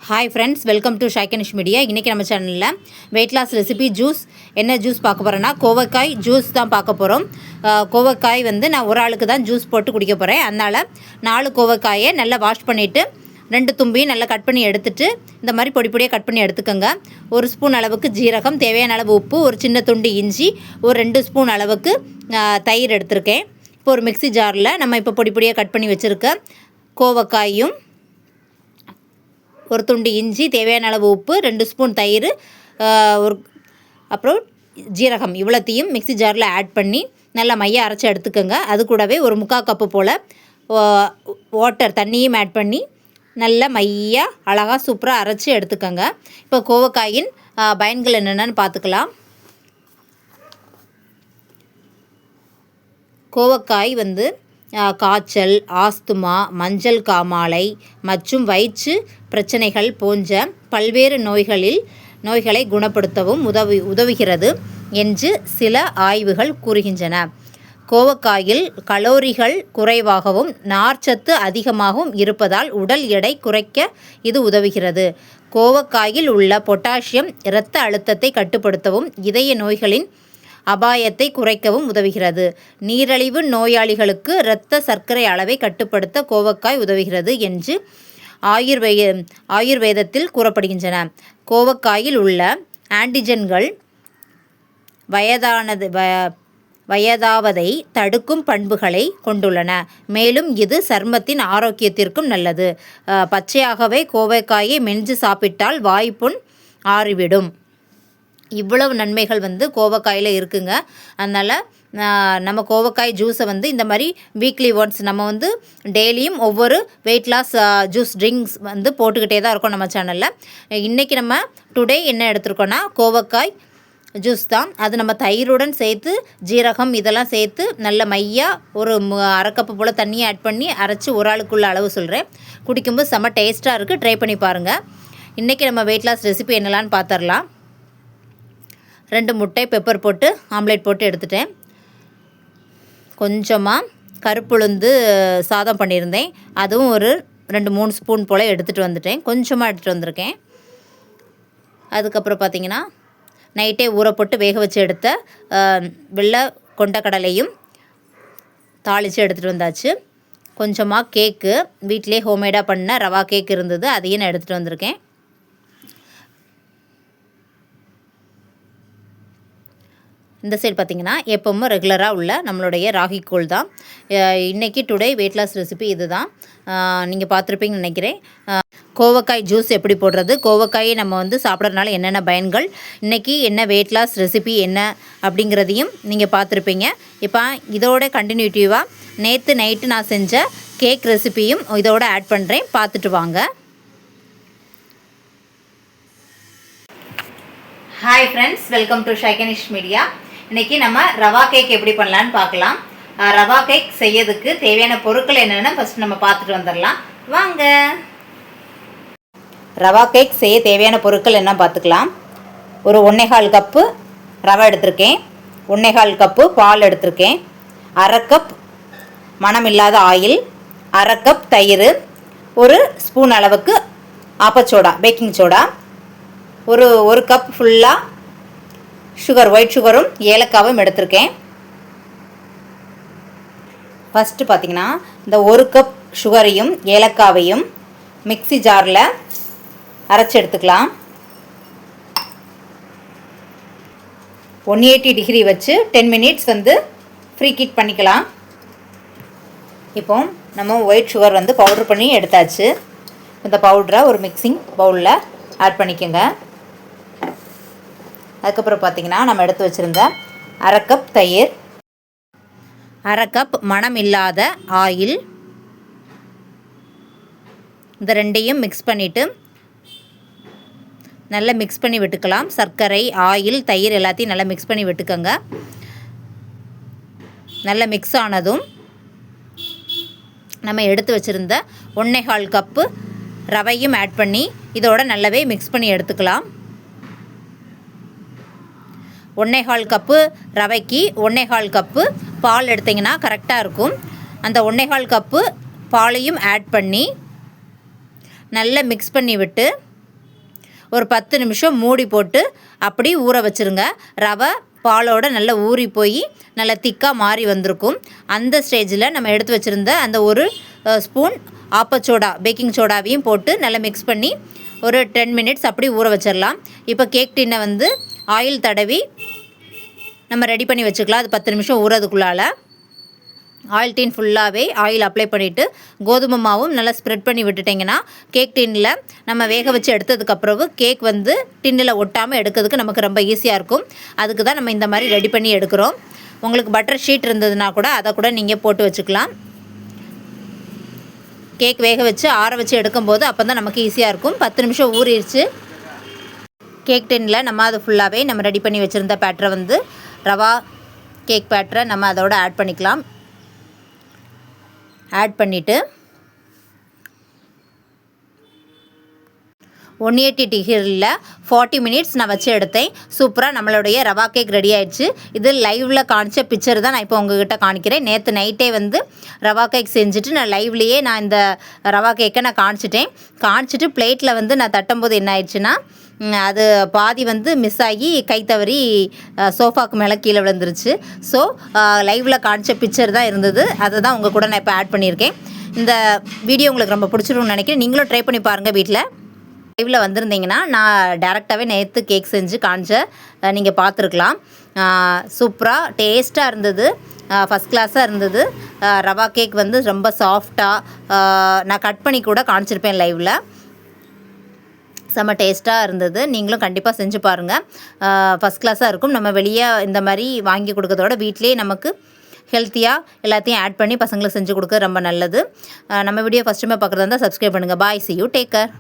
Hi friends, welcome to ஷைக்கனிஷ் media. இன்றைக்கி நம்ம சேனலில் வெயிட் லாஸ் ரெசிபி ஜூஸ் என்ன ஜூஸ் பார்க்க போகிறோன்னா கோவக்காய் ஜூஸ் தான் பார்க்க போகிறோம். கோவக்காய் நான் ஒரு ஆளுக்கு தான் ஜூஸ் போட்டு குடிக்க போகிறேன். அதனால் 4 கோவக்காயை நல்லா வாஷ் பண்ணிவிட்டு 2 தும்பியும் நல்லா கட் பண்ணி எடுத்துகிட்டு இந்த மாதிரி பொடி பொடியாக கட் பண்ணி எடுத்துக்கோங்க. 1 ஸ்பூன் அளவுக்கு ஜீரகம், தேவையான அளவு உப்பு, ஒரு சின்ன துண்டு இஞ்சி, ஒரு 2 ஸ்பூன் அளவுக்கு தயிர் எடுத்திருக்கேன். இப்போ ஒரு மிக்ஸி ஜாரில் நம்ம இப்போ பொடி பொடியாக கட் பண்ணி வச்சுருக்க கோவக்காயும், ஒரு துண்டு இஞ்சி, தேவையான அளவு உப்பு, 2 ஸ்பூன் தயிர், அப்புறம் ஜீரகம் இவ்வளோத்தையும் மிக்ஸி ஜாரில் ஆட் பண்ணி நல்லா மையாக அரைச்சி எடுத்துக்கோங்க. அது கூடவே ஒரு 3/4 கப்பு போல் வாட்டர் தண்ணியும் ஆட் பண்ணி நல்லா மையாக அழகாக சூப்பராக அரைச்சி எடுத்துக்கோங்க. இப்போ கோவக்காயின் பயன்கள் என்னென்னு பார்த்துக்கலாம். கோவக்காய் காய்ச்சல், ஆஸ்துமா, மஞ்சள் காமாலை மற்றும் வயிற்று பிரச்சனைகள் போன்ற பல்வேறு நோய்களை குணப்படுத்தவும் உதவுகிறது என்று சில ஆய்வுகள் கூறுகின்றன. கோவக்காயில் கலோரிகள் குறைவாகவும் நார்ச்சத்து அதிகமாகவும் இருப்பதால் உடல் எடை குறைக்க இது உதவுகிறது. கோவக்காயில் உள்ள பொட்டாசியம் இரத்த அழுத்தத்தை கட்டுப்படுத்தவும் இதய நோய்களின் அபாயத்தை குறைக்கவும் உதவுகிறது. நீரிழிவு நோயாளிகளுக்கு இரத்த சர்க்கரை அளவை கட்டுப்படுத்த கோவக்காய் உதவுகிறது என்று ஆயுர்வேதத்தில் கூறப்படுகின்றன. கோவக்காயில் உள்ள ஆன்டிஜன்கள் வயதாவதை தடுக்கும் பண்புகளை கொண்டுள்ளன. மேலும் இது சருமத்தின் ஆரோக்கியத்திற்கும் நல்லது. பச்சையாகவே கோவக்காயை மென்று சாப்பிட்டால் வாய்ப்புண் ஆறிவிடும். இவ்வளவு நன்மைகள் கோவக்காயில் இருக்குங்க. அதனால் நம்ம கோவக்காய் ஜூஸை இந்த மாதிரி வீக்லி ஒன்ஸ் நம்ம டெய்லியும் ஒவ்வொரு வெயிட் லாஸ் ஜூஸ் ட்ரிங்க்ஸ் போட்டுக்கிட்டே தான் இருக்கோம் நம்ம சேனலில். இன்றைக்கி நம்ம டுடே என்ன எடுத்துருக்கோன்னா கோவக்காய் ஜூஸ் தான். அது நம்ம தயிருடன் சேர்த்து ஜீரகம் இதெல்லாம் சேர்த்து நல்ல மையாக ஒரு 1/2 கப்பு போல் தண்ணியை ஆட் பண்ணி அரைச்சி ஒரு ஆளுக்குள்ள அளவு சொல்கிறேன். குடிக்கும்போது செம்ம டேஸ்ட்டாக இருக்குது. ட்ரை பண்ணி பாருங்கள். இன்றைக்கி நம்ம வெயிட் லாஸ் ரெசிபி என்னலான்னு பார்த்துடலாம். 2 முட்டை பெப்பர் போட்டு ஆம்லேட் போட்டு எடுத்துட்டேன். கொஞ்சமாக கருப்புளுந்து சாதம் பண்ணியிருந்தேன். அதுவும் ஒரு 2-3 ஸ்பூன் போல் எடுத்துகிட்டு வந்துட்டேன். கொஞ்சமாக எடுத்துகிட்டு வந்திருக்கேன். அதுக்கப்புறம் பார்த்திங்கன்னா நைட்டே ஊற போட்டு வேக வச்சு எடுத்த வெள்ளை கொண்டக்கடலையும் தாளித்து எடுத்துகிட்டு வந்தாச்சு. கொஞ்சமாக கேக்கு வீட்டிலே ஹோம்மேடாக பண்ண ரவா கேக் இருந்தது, அதையும் நான் எடுத்துகிட்டு வந்திருக்கேன். இந்த சைடு பார்த்திங்கன்னா எப்பவும் ரெகுலராக உள்ள நம்மளுடைய ராகி கூழ் தான். இன்றைக்கி டுடே வெயிட் லாஸ் ரெசிபி இது தான். நீங்கள் பார்த்துருப்பீங்கன்னு நினைக்கிறேன். கோவக்காய் ஜூஸ் எப்படி போடுறது, கோவக்காயை நம்ம சாப்பிட்றதுனால என்னென்ன பயன்கள், இன்றைக்கி என்ன வெயிட் லாஸ் ரெசிபி என்ன அப்படிங்கிறதையும் நீங்கள் பார்த்துருப்பீங்க. இப்போ இதோட கண்டினியூட்டிவாக நேற்று நைட்டு நான் செஞ்ச கேக் ரெசிபியும் இதோட ஆட் பண்ணுறேன். பார்த்துட்டு வாங்க. ஹாய் ஃப்ரெண்ட்ஸ், வெல்கம் டு ஷைக்கனிஷ் மீடியா. இன்றைக்கி நம்ம ரவா கேக் எப்படி பண்ணலான்னு பார்க்கலாம். ரவா கேக் செய்யறதுக்கு தேவையான பொருட்கள் என்னென்னு ஃபஸ்ட் நம்ம பார்த்துட்டு வந்துடலாம் வாங்க. ரவா கேக் செய்ய தேவையான பொருட்கள் என்ன பார்த்துக்கலாம். ஒரு 1/4 கப்பு ரவை எடுத்திருக்கேன், 1/4 கப்பு பால் எடுத்திருக்கேன், 1/2 கப் மணமில்லாத ஆயில், 1/2 கப் தயிர், ஒரு ஸ்பூன் அளவுக்கு ஆப்பச்சோடா பேக்கிங் சோடா, ஒரு கப் ஃபுல்லாக சுகர், ஒயிட் சுகரும் ஏலக்காவும் எடுத்திருக்கேன். ஃபஸ்ட்டு பார்த்திங்கன்னா இந்த 1 கப் சுகரையும் ஏலக்காவையும் மிக்ஸி ஜாரில் அரைச்சி எடுத்துக்கலாம். 180 டிகிரி வச்சு 10 மினிட்ஸ் ஃப்ரீ ஹீட் பண்ணிக்கலாம். இப்போ நம்ம ஒயிட் சுகர் பவுட்ரு பண்ணி எடுத்தாச்சு. இந்த பவுட்ரை ஒரு மிக்சிங் பவுலில் ஆட் பண்ணிக்கோங்க. அதுக்கப்புறம் பார்த்திங்கன்னா நம்ம எடுத்து வச்சுருந்த 1/2 கப் தயிர், 1/2 கப் மணம் இல்லாத ஆயில், இந்த ரெண்டையும் மிக்ஸ் பண்ணிவிட்டு நல்லா மிக்ஸ் பண்ணி விட்டுக்கலாம். சர்க்கரை, ஆயில், தயிர் எல்லாத்தையும் நல்லா மிக்ஸ் பண்ணி விட்டுக்கோங்க. நல்லா மிக்ஸ் ஆனதும் நம்ம எடுத்து வச்சுருந்த 1/4 கப்பு ரவையும் ஆட் பண்ணி இதோட நல்லாவே மிக்ஸ் பண்ணி எடுத்துக்கலாம். 1/4 கப்பு ரவைக்கு 1/4 கப்பு பால் எடுத்திங்கன்னா கரெக்டாக இருக்கும். அந்த 1/4 கப்பு பாலையும் ஆட் பண்ணி நல்லா மிக்ஸ் பண்ணி விட்டு ஒரு 10 நிமிஷம் மூடி போட்டு அப்படி ஊற வச்சுருங்க. ரவை பாலோட நல்லா ஊறி போய் நல்லா திக்காக மாறி வந்திருக்கும். அந்த ஸ்டேஜில் நம்ம எடுத்து வச்சுருந்த அந்த ஒரு ஸ்பூன் ஆப்பச்சோடா பேக்கிங் சோடாவையும் போட்டு நல்லா மிக்ஸ் பண்ணி ஒரு 10 மினிட்ஸ் அப்படி ஊற வச்சிடலாம். இப்போ கேக் டின்னை வந்து ஆயில் தடவி நம்ம ரெடி பண்ணி வச்சுக்கலாம். அது 10 நிமிஷம் ஊறதுக்குள்ளால் ஆயில் டின் ஃபுல்லாகவே ஆயில் அப்ளை பண்ணிவிட்டு கோதுமை மாவும் நல்லா ஸ்ப்ரெட் பண்ணி விட்டுட்டிங்கன்னா கேக் டின்னில் நம்ம வேக வச்சு எடுத்ததுக்கப்புறம் கேக் வந்து டின்னில் ஒட்டாமல் எடுக்கிறதுக்கு நமக்கு ரொம்ப ஈஸியாக இருக்கும். அதுக்கு தான் நம்ம இந்த மாதிரி ரெடி பண்ணி எடுக்கிறோம். உங்களுக்கு பட்டர் ஷீட் இருந்ததுன்னா கூட அதை கூட நீங்கள் போட்டு வச்சுக்கலாம். கேக் வேக வச்சு ஆற வச்சு எடுக்கும்போது அப்போ தான் நமக்கு ஈஸியாக இருக்கும். 10 நிமிஷம் ஊறிடுச்சு. கேக் டின்னில் நம்ம அது ஃபுல்லாகவே நம்ம ரெடி பண்ணி வச்சுருந்த பேட்டரை வந்து ரவா கேக் பேட்டரை நம்ம அதோட ஆட் பண்ணிக்கலாம். ஆட் பண்ணிவிட்டு 180 டிகிரியில் 40 மினிட்ஸ் நான் வச்சு எடுத்தேன். சூப்பராக நம்மளுடைய ரவா கேக் ரெடி ஆயிடுச்சு. இது லைவில் காணிச்ச பிக்சர் தான் நான் இப்போ உங்ககிட்ட காணிக்கிறேன். நேற்று நைட்டே வந்து ரவா கேக் செஞ்சுட்டு நான் லைவ்லேயே நான் இந்த ரவா கேக்கை நான் காணிச்சிட்டு பிளேட்டில் வந்து நான் தட்டும்போது என்ன ஆயிடுச்சுன்னா அது பாதி வந்து மிஸ் ஆகி கை தவறி சோஃபாவுக்கு மேலே கீழே விழுந்துருச்சு. ஸோ லைவில் காணிச்ச பிக்சர் தான் இருந்தது. அதை தான் உங்கள் கூட நான் இப்போ ஆட் பண்ணியிருக்கேன். இந்த வீடியோ உங்களுக்கு ரொம்ப பிடிச்சிருக்கும்னு நினைக்கிறேன். நீங்களும் ட்ரை பண்ணி பாருங்கள் வீட்டில். லைவில் வந்திருந்தீங்கன்னா நான் டேரெக்டாகவே நேற்று கேக் செஞ்சு நீங்கள் பார்த்துருக்கலாம். சூப்பராக டேஸ்ட்டாக இருந்தது. ஃபஸ்ட் கிளாஸாக இருந்தது. ரவா கேக் வந்து ரொம்ப சாஃப்டாக நான் கட் பண்ணி கூட காமிச்சிருப்பேன் லைவில். செம்ம டேஸ்ட்டாக இருந்தது. நீங்களும் கண்டிப்பாக செஞ்சு பாருங்கள். ஃபஸ்ட் கிளாஸாக இருக்கும். நம்ம வெளியே இந்த மாதிரி வாங்கி கொடுக்கறதோட வீட்டிலேயே நமக்கு ஹெல்த்தியாக எல்லாத்தையும் ஆட் பண்ணி பசங்களுக்கு செஞ்சு கொடுக்க ரொம்ப நல்லது. நம்ம வீடியோ ஃபஸ்ட்டுமே பார்க்குறதா இருந்தால் சப்ஸ்கிரைப் பண்ணுங்கள். பாய், see you, take care.